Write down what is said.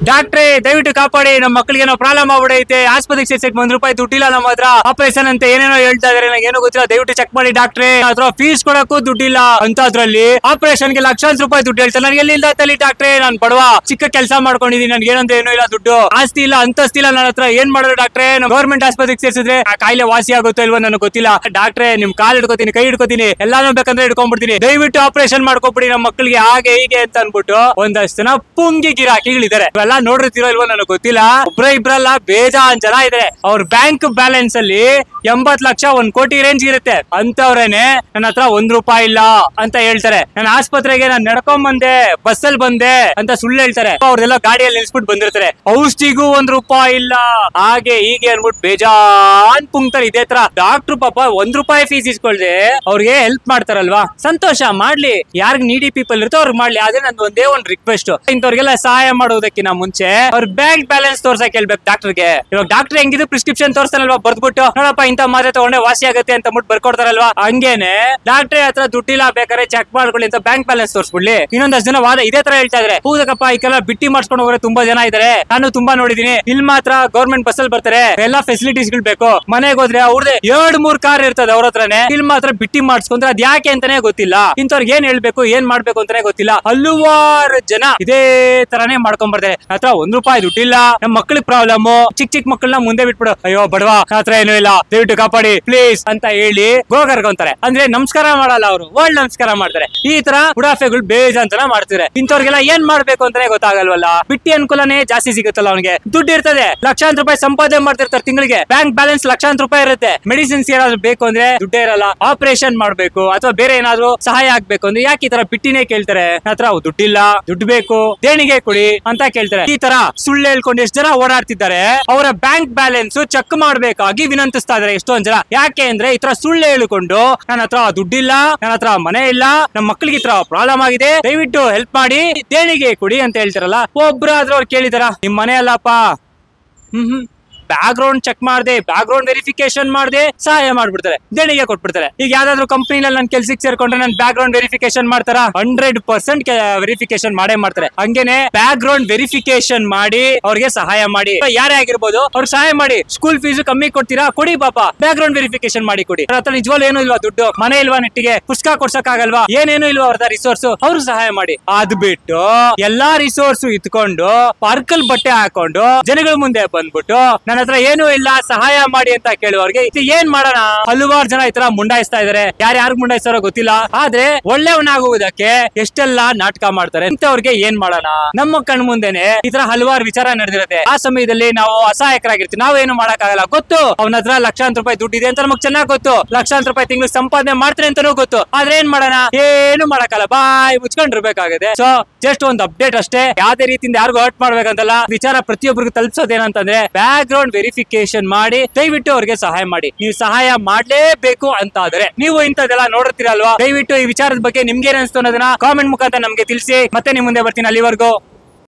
ಡಾಕ್ಟ್ರೆ ದಯವಿಟ್ಟು ಕಾಪಾಡಿ, ನಮ್ಮ ಮಕ್ಕಳಿಗೆ ಏನೋ ಪ್ರಾಬ್ಲಮ್ ಆಗ್ಬಿಡೈತೆ, ಆಸ್ಪತ್ರೆಗೆ ಸೇರ್ಸಕ್ಕೆ ₹1 ದುಡ್ಡಿಲ್ಲ, ನಮ್ಮ ಹತ್ರ ಆಪರೇಷನ್ ಅಂತ ಏನೇನೋ ಹೇಳ್ತಾ ಇದಾರೆ, ನನಗೆ ಏನೋ ಗೊತ್ತಿಲ್ಲ, ದಯವಿಟ್ಟು ಚೆಕ್ ಮಾಡಿ ಡಾಕ್ಟ್ರೆ. ಅದ್ರ ಫೀಸ್ ಕೊಡಕ್ಕೂ ದುಡ್ಡಿಲ್ಲ ಅಂತ, ಅದ್ರಲ್ಲಿ ಆಪರೇಷನ್ ಗೆ ಲಕ್ಷಾಂತರ ರೂಪಾಯಿ ದುಡ್ಡು ಹೇಳ್ತಾರೆ. ನನಗೆ ಎಲ್ಲಿಂದ ತಲಿ ಡಾಕ್ಟ್ರೆ, ನಾನು ಬಡವ, ಚಿಕ್ಕ ಕೆಲಸ ಮಾಡ್ಕೊಂಡಿದೀನಿ, ನನ್ಗೆ ಏನಂತ ಏನೂ ಇಲ್ಲ, ದುಡ್ಡು ಆಸ್ತಿ ಇಲ್ಲ, ಅಂತಸ್ತಿಲ್ಲ ನನ್ನ ಹತ್ರ. ಏನ್ ಮಾಡಿದ್ರು ಡಾಕ್ಟ್ರೆ? ಗವರ್ಮೆಂಟ್ ಆಸ್ಪತ್ರೆಗೆ ಸೇರಿಸಿದ್ರೆ ಆ ಕಾಯಿಲೆ ವಾಸಿ ಆಗುತ್ತೋ ಇಲ್ವೋ ನನಗೆ ಗೊತ್ತಿಲ್ಲ. ಡಾಕ್ಟ್ರೆ ನಿಮ್ ಕಾಲ್ ಹಿಡ್ಕೋತೀನಿ, ಕೈ ಹಿಡ್ಕೋತೀನಿ, ಎಲ್ಲಾನು ಬೇಕಂದ್ರೆ ಹಿಡ್ಕೊಂಡ್ಬಿಡ್ತೀನಿ, ದಯವಿಟ್ಟು ಆಪರೇಷನ್ ಮಾಡ್ಕೊಬಿಡಿ ನಮ್ಮ ಮಕ್ಕಳಿಗೆ, ಹಾಗೆ ಹೀಗೆ ಅಂತ ಅನ್ಬಿಟ್ಟು ಒಂದಷ್ಟು ಜನ ಪುಂಗಿ ಗಿರಾಕಿಗಳಿದ್ದಾರೆ. ಇವೆಲ್ಲ ನೋಡಿರ್ತೀರೋ ಇಲ್ವೋ ನನಗೆ ಗೊತ್ತಿಲ್ಲ. ಇಬ್ರಲ್ಲ ಬೇಜಾನ್ ಜನ ಇದಾರೆ. ಅವ್ರ ಬ್ಯಾಂಕ್ ಬ್ಯಾಲೆನ್ಸ್ ಅಲ್ಲಿ 80 ಲಕ್ಷ, 1 ಕೋಟಿ ರೇಂಜ್ ಇರುತ್ತೆ. ಅಂತವ್ರೇನೆ ನನ್ನ ಹತ್ರ ₹1 ಇಲ್ಲ ಅಂತ ಹೇಳ್ತಾರೆ. ನಾನು ಆಸ್ಪತ್ರೆಗೆ ನಾನು ನಡ್ಕೊಂಡ್ ಬಂದೆ, ಬಸ್ಸಲ್ಲಿ ಬಂದೆ ಅಂತ ಸುಳ್ಳು ಹೇಳ್ತಾರೆ. ಅವ್ರದೆಲ್ಲ ಗಾಡಿಯಲ್ಲಿ ನಿಲ್ಸ್ಬಿಟ್ಟು ಬಂದಿರ್ತಾರೆ. ಔಷಧಿಗೂ ₹1 ಇಲ್ಲ, ಹಾಗೆ ಹೀಗೆ ಅನ್ಬಿಟ್ಟು ಬೇಜಾನ್ ಪುಂಗ್ತಾರೆ. ಇದೇ ತರ ಡಾಕ್ಟ್ರು ಪಾಪ ₹1 ಫೀಸ್ ಇಸ್ಕೊಳ್ದೆ ಅವ್ರಿಗೆ ಹೆಲ್ಪ್ ಮಾಡ್ತಾರಲ್ವಾ, ಸಂತೋಷ ಮಾಡ್ಲಿ. ಯಾರಿಗ್ ನೀಡಿ ಪೀಪಲ್ ಇರ್ತೋ ಅವ್ರಿಗೆ ಮಾಡ್ಲಿ. ಆದ್ರೆ ನಂದು ಒಂದೇ ಒಂದು ರಿಕ್ವೆಸ್ಟ್, ಇಂಥವ್ರಿಗೆಲ್ಲ ಸಹಾಯ ಮಾಡೋದಕ್ಕಿಂತ ಮುಂಚೆ ಅವ್ರ ಬ್ಯಾಂಕ್ ಬ್ಯಾಲೆನ್ಸ್ ತೋರ್ಸಕ್ ಹೇಳ್ಬೇಕು ಡಾಕ್ಟರ್ಗೆ. ಇವಾಗ ಡಾಕ್ಟರ್ ಹೆಂಗಿದ್ರು ಪ್ರಿಸ್ಕ್ರಿಪ್ಷನ್ ತೋರ್ಸ್ತಾನಲ್ವಾ, ಬರ್ದ್ಬಿಟ್ಟು ನೋಡಪ್ಪ ಇಂತ ಮಾತ್ರೆ ತಗೊಂಡೆ ವಾಸಿ ಆಗುತ್ತೆ ಅಂತ ಬರ್ಕೊಡ್ತಾರಲ್ವಾ, ಹಂಗೇನೆ ಡಾಕ್ಟ್ರೆ ಹತ್ರ ದುಡ್ಡಿಲ್ಲ, ಬೇಕಾದ್ರೆ ಚೆಕ್ ಮಾಡ್ಕೊಳ್ಳಿ ಅಂತ ಬ್ಯಾಂಕ್ ಬ್ಯಾಲೆನ್ಸ್ ತೋರ್ಸ್ಬಿಡ್ಲಿ. ಇನ್ನೊಂದಷ್ಟು ಜನ ವಾದ ಇದೇ ತರ ಹೇಳ್ತಾ ಇದಾರೆ. ಹೌದಕ್ಕಪ್ಪ, ಈಗೆಲ್ಲ ಬಿಟ್ಟಿ ಮಾಡ್ಸ್ಕೊಂಡು ಹೋಗೋರು ತುಂಬಾ ಜನ ಇದಾರೆ, ನಾನು ತುಂಬಾ ನೋಡಿದೀನಿ. ಇಲ್ಲಿ ಮಾತ್ರ ಗೌರ್ಮೆಂಟ್ ಬಸ್ ಅಲ್ಲಿ ಬರ್ತಾರೆ, ಎಲ್ಲಾ ಫೆಸಿಲಿಟೀಸ್ ಗಳು ಬೇಕು. ಮನೆಗೆ ಹೋದ್ರೆ ಅವ್ರದೇ 2-3 ಕಾರ್ ಇರ್ತದೆ ಅವ್ರ ಹತ್ರನೇ. ಇಲ್ಲಿ ಮಾತ್ರ ಬಿಟ್ಟಿ ಮಾಡ್ಸ್ಕೊಂಡ್ರೆ ಅದ್ ಯಾಕೆ ಅಂತಾನೆ ಗೊತ್ತಿಲ್ಲ. ಇಂಥವ್ರಿಗೆ ಏನ್ ಹೇಳ್ಬೇಕು, ಏನ್ ಮಾಡ್ಬೇಕು ಅಂತಾನೆ ಗೊತ್ತಿಲ್ಲ. ಹಲವಾರು ಜನ ಇದೇ ತರಾನೇ ಮಾಡ್ಕೊಂಡ್ ಬರ್ತಾರೆ. ಹತ್ರ ₹1 ದುಡ್ಡಿಲ್ಲ, ನಮ್ಮ ಮಕ್ಳಿಗೆ ಪ್ರಾಬ್ಲಮ್, ಚಿಕ್ಕ ಮಕ್ಕಳನ್ನ ಮುಂದೆ ಬಿಟ್ಬಿಡು, ಅಯ್ಯೋ ಬಡವಾ ಹತ್ರ ಏನೂ ಇಲ್ಲ, ದಯವಿಟ್ಟು ಕಾಪಾಡಿ ಪ್ಲೀಸ್ ಅಂತ ಹೇಳಿ ಗೋಗರ್ಕೊಂತಾರೆ. ಅಂದ್ರೆ ನಮಸ್ಕಾರ ಮಾಡಲ್ಲ ಅವರು, ವರ್ಲ್ಡ್ ನಮಸ್ಕಾರ ಮಾಡ್ತಾರೆ. ಈ ತರ ಉಡಾಫೆಗಳು ಬೇಜಾಂತನ ಮಾಡ್ತಾರೆ. ಇಂಥವ್ರಿಗೆಲ್ಲ ಏನ್ ಮಾಡ್ಬೇಕು ಅಂತಾನೆ ಗೊತ್ತಾಗಲ್ವಲ್ಲ. ಬಿಟ್ಟಿ ಅನುಕೂಲನೇ ಜಾಸ್ತಿ ಸಿಗುತ್ತಲ್ಲ, ಅವ್ನಿಗೆ ದುಡ್ಡು ಇರ್ತದೆ, ಲಕ್ಷಾಂತರ ರೂಪಾಯಿ ಸಂಪಾದನೆ ಮಾಡ್ತಿರ್ತಾರೆ ತಿಂಗಳಿಗೆ, ಬ್ಯಾಂಕ್ ಬ್ಯಾಲೆನ್ಸ್ ಲಕ್ಷಾಂತರ ರೂಪಾಯಿ ಇರುತ್ತೆ. ಮೆಡಿಸಿನ್ಸ್ ಏನಾದ್ರು ಬೇಕು ಅಂದ್ರೆ ದುಡ್ಡೇ ಇರಲ್ಲ. ಆಪರೇಷನ್ ಮಾಡ್ಬೇಕು ಅಥವಾ ಬೇರೆ ಏನಾದ್ರು ಸಹಾಯ ಆಗ್ಬೇಕು ಅಂದ್ರೆ ಯಾಕೆ ಈ ತರ ಬಿಟ್ಟಿನೇ ಕೇಳ್ತಾರೆ? ಹತ್ರ ದುಡ್ಡಿಲ್ಲ, ದುಡ್ಡು ಬೇಕು, ದೇಣಿಗೆ ಕೊಡಿ ಅಂತ ಕೇಳ್ತಾರೆ. ಈ ತರ ಸುಳ್ಳು ಹೇಳ್ಕೊಂಡು ಎಷ್ಟು ಜನ ಓಡಾಡ್ತಿದ್ದಾರೆ. ಅವರ ಬ್ಯಾಂಕ್ ಬ್ಯಾಲೆನ್ಸ್ ಚೆಕ್ ಮಾಡ್ಬೇಕಾಗಿ ವಿನಂತಿಸ್ತಾ ಇದಾರೆ ಎಷ್ಟೊಂದ್ ಜನ. ಯಾಕೆ ಅಂದ್ರೆ ಈ ತರ ಸುಳ್ಳು ಹೇಳಿಕೊಂಡು ನನ್ನ ಹತ್ರ ದುಡ್ಡಿಲ್ಲ, ನನ್ನ ಹತ್ರ ಮನೆ ಇಲ್ಲ, ನಮ್ಮ ಮಕ್ಕಳಿಗೆ ಈ ತರ ಪ್ರಾಬ್ಲಮ್ ಆಗಿದೆ, ದಯವಿಟ್ಟು ಹೆಲ್ಪ್ ಮಾಡಿ, ದೇಣಿಗೆ ಕೊಡಿ ಅಂತ ಹೇಳ್ತಾರಲ್ಲ. ಒಬ್ರಾದ್ರೂ ಅವ್ರು ಕೇಳಿದಾರ ನಿಮ್ ಮನೆ ಅಲ್ಲಪ್ಪ, ಬ್ಯಾಕ್ ಗ್ರೌಂಡ್ ಚೆಕ್ ಮಾಡದೆ, ಬ್ಯಾಕ್ ಗ್ರೌಂಡ್ ವೆರಿಫಿಕೇಶನ್ ಮಾಡದೆ ಸಹಾಯ ಮಾಡ್ಬಿಡ್ತಾರೆ, ದೇಣಿಗೆ ಕೊಟ್ಬಿಡ್ತಾರೆ. ಈಗ ಯಾವ್ದಾದ್ರು ಕಂಪನಿನಲ್ಲಿ ನನ್ ಕೆಲ್ಸಕ್ಕೆ ಸೇರ್ಕೊಂಡ್ರೆ ನನ್ ಬ್ಯಾಕ್ ಗ್ರೌಂಡ್ ವೆರಿಫಿಕೇಶನ್ ಮಾಡ್ತಾರ? 100% ವೆರಿಫಿಕೇಶನ್ ಮಾಡೇ ಮಾಡ್ತಾರೆ. ಹಂಗೇನೆ ಬ್ಯಾಕ್ ಗ್ರೌಂಡ್ ವೆರಿಫಿಕೇಶನ್ ಮಾಡಿ ಅವ್ರಿಗೆ ಸಹಾಯ ಮಾಡಿ. ಯಾರೇ ಆಗಿರ್ಬೋದು ಅವ್ರಿಗೆ ಸಹಾಯ ಮಾಡಿ. ಸ್ಕೂಲ್ ಫೀಸ್ ಕಮ್ಮಿ ಕೊಡ್ತೀರಾ, ಕೊಡಿ ಪಾಪ, ಬ್ಯಾಕ್ ಗ್ರೌಂಡ್ ವೆರಿಫಿಕೇಶನ್ ಮಾಡಿ ಕೊಡಿ. ಅವ್ರ ಹತ್ರ ನಿಜವಾಗ್ಲೂ ಏನೂ ಇಲ್ವಾ, ದುಡ್ಡು ಮನೆ ಇಲ್ವಾ, ನೆಟ್ಟಿಗೆ ಪುಸ್ತಕ ಕೊಡ್ಸಕ್ ಆಗಲ್ವಾ, ಏನೇನು ಇಲ್ವಾ ಅವ್ರ ರಿಸೋರ್ಸ್, ಅವ್ರು ಸಹಾಯ ಮಾಡಿ. ಅದ್ ಬಿಟ್ಟು ಎಲ್ಲಾ ರಿಸೋರ್ಸ್ ಇತ್ಕೊಂಡು ಪಾರ್ಕಲ್ ಬಟ್ಟೆ ಹಾಕೊಂಡು ಜನಗಳ ಮುಂದೆ ಬಂದ್ಬಿಟ್ಟು ನನ್ನ ಹತ್ರ ಏನೂ ಇಲ್ಲ ಸಹಾಯ ಮಾಡಿ ಅಂತ ಕೇಳುವವ್ರಿಗೆ ಏನ್ ಮಾಡೋಣ? ಹಲವಾರು ಜನ ಈ ತರ ಮುಂಡಾಯಿಸ್ತಾ ಇದಾರೆ. ಯಾರ್ಯಾರು ಮುಂಡಾಯಿಸ್ತಾರೋ ಗೊತ್ತಿಲ್ಲ. ಆದ್ರೆ ಒಳ್ಳೆಯವನಾಗುವುದಕ್ಕೆ ಎಷ್ಟೆಲ್ಲಾ ನಾಟಕ ಮಾಡ್ತಾರೆ. ಇಂಥವ್ರಿಗೆ ಏನ್ ಮಾಡೋಣ? ನಮ್ಮ ಕಣ್ ಮುಂದೆನೆ ಈ ತರ ಹಲವಾರು ವಿಚಾರ ನಡೆದಿರುತ್ತೆ. ಆ ಸಮಯದಲ್ಲಿ ನಾವು ಅಸಹಾಯಕರಾಗಿರ್ತೀವಿ, ನಾವೇನು ಮಾಡಕ್ಕಾಗಲ್ಲ. ಗೊತ್ತು ಅವನ ಹತ್ರ ಲಕ್ಷಾಂತರ ರೂಪಾಯಿ ದುಡ್ಡಿದೆ ಅಂತ ನಮಗ್ ಚೆನ್ನಾಗ್ ಗೊತ್ತು, ಲಕ್ಷಾಂತರ ರೂಪಾಯಿ ತಿಂಗಳು ಸಂಪಾದನೆ ಮಾಡ್ತಾರೆ ಅಂತಾನೂ ಗೊತ್ತು. ಆದ್ರೆ ಏನ್ ಮಾಡೋಣ? ಏನು ಮಾಡಕ್ಕಾಗಲ್ಲ, ಬಾಯ್ ಮುಚ್ಕೊಂಡಿರ್ಬೇಕಾಗಿದೆ. ಸೊ ಜಸ್ಟ್ ಒಂದು ಅಪ್ಡೇಟ್ ಅಷ್ಟೇ, ಯಾವ್ದೇ ರೀತಿಯಿಂದ ಯಾರಿಗೂ ಹರ್ಟ್ ಮಾಡ್ಬೇಕಂತಲ್ಲ. ವಿಚಾರ ಪ್ರತಿಯೊಬ್ಬರಿಗೂ ತಲುಪಿಸೋದೇನಂತಂದ್ರೆ ಬ್ಯಾಕ್ ಗ್ರೌಂಡ್ ವೆರಿಫಿಕೇಶನ್ ಮಾಡಿ ದಯವಿಟ್ಟು ಅವ್ರಿಗೆ ಸಹಾಯ ಮಾಡಿ. ನೀವು ಸಹಾಯ ಮಾಡ್ಲೇಬೇಕು ಅಂತ ಆದ್ರೆ ನೀವು ಇಂಥದ್ದೆಲ್ಲ ನೋಡಿರ್ತೀರಲ್ವಾ, ದಯವಿಟ್ಟು ಈ ವಿಚಾರದ ಬಗ್ಗೆ ನಿಮ್ಗೆ ಏನ್ ಅನ್ಸ್ತು ಅನ್ನೋದನ್ನ ಕಾಮೆಂಟ್ ಮುಖಾಂತರ ನಮ್ಗೆ ತಿಳಿಸಿ. ಮತ್ತೆ ನಿಮ್ ಮುಂದೆ ಬರ್ತೀನಿ. ಅಲ್ಲಿವರೆಗೂ